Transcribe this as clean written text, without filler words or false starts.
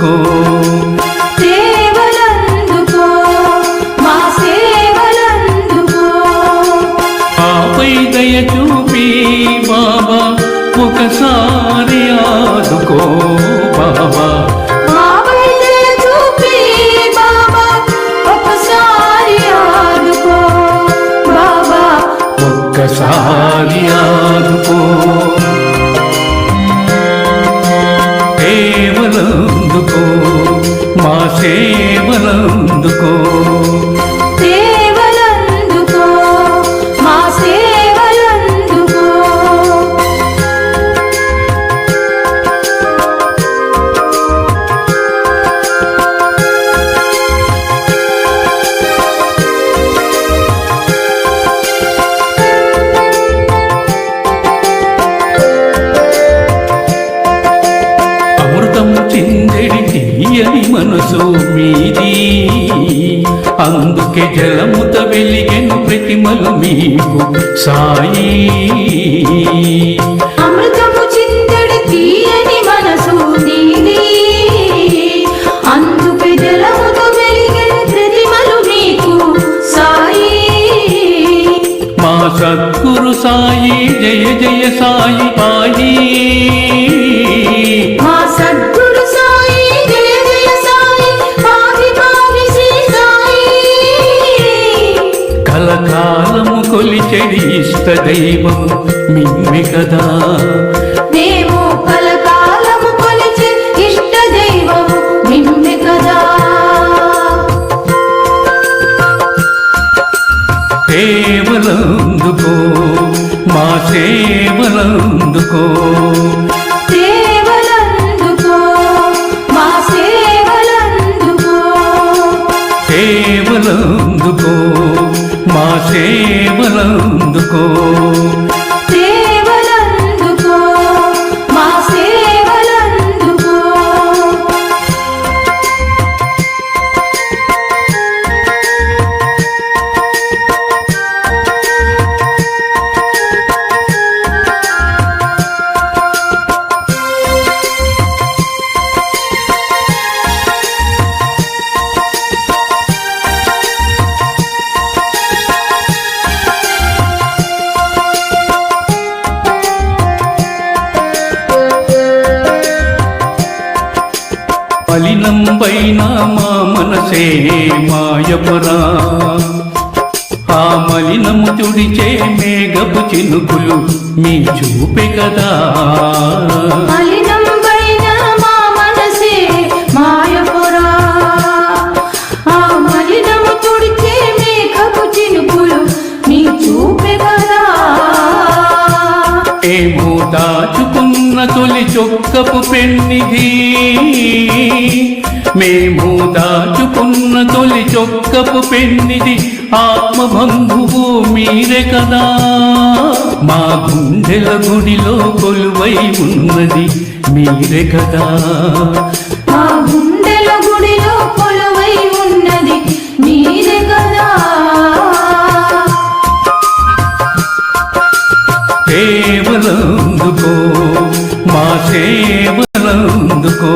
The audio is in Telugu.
సేవలందుకో సేవలందుకో మా సేవలందుకో ఆపై దయ చూపి బాబా ఒకసారి ఆదుకో బాబా ఆపై దయ చూపి బాబా ఒకసారి ఆదుకో బాబా ఒక్కసారి ఆదుకో సేవలందుకో మా సేవలందుకో సేవలందుకో మా సేవలందుకో చిందెడి తీయని మనసు మీది అందుకే జలముత వెలిగెను ప్రతిమలు మీకు సాయి అమృతము చిందెడి తీయని మనసు నీది అందుకే జలముతో వెలిగెను ప్రతిమలు మీకు సాయి మా సద్గురు సాయి జయ జయ సాయి పాయి మా సద్గురు సాయి జయ జయ సాయి పాహి పాహి శ్రీ సాయి కలకాలము కొలిచెడి ఇష్ట దైవం మిమ్మె కదా మేము కలకాలము కొలిచే ఇష్ట దైవము మిమ్మె కదా సేవలందుకో మా సేవలందుకో సేవలందుకో మా సేవలందుకో సేవలందుకో మా సేవలందుకో సేవలందుకో మా సేవలందుకో మలినంబైన మా మనసే మాయపరా ఆ మలినము తుడిచే మేఘపు చినుకులు మీ చూపే కదా మలినంబైన మా మనసే మాయపురా ఆ మలినము తుడిచే మేఘపు చినుకులు నీ చూపే కదా ఏమో దాచుకున్న తొలి చొక్కపు పెన్నిధి మేము దాచుకున్న తొలి చొక్కపు పెన్నిది ఆత్మబంధువు మీరే కదా మా గుండెల గుడిలో కొలువై ఉన్నది మీరే కదా మా గుండెల గుడిలో కొలువై ఉన్నది మీరే కదా సేవలందుకో మా సేవలందుకో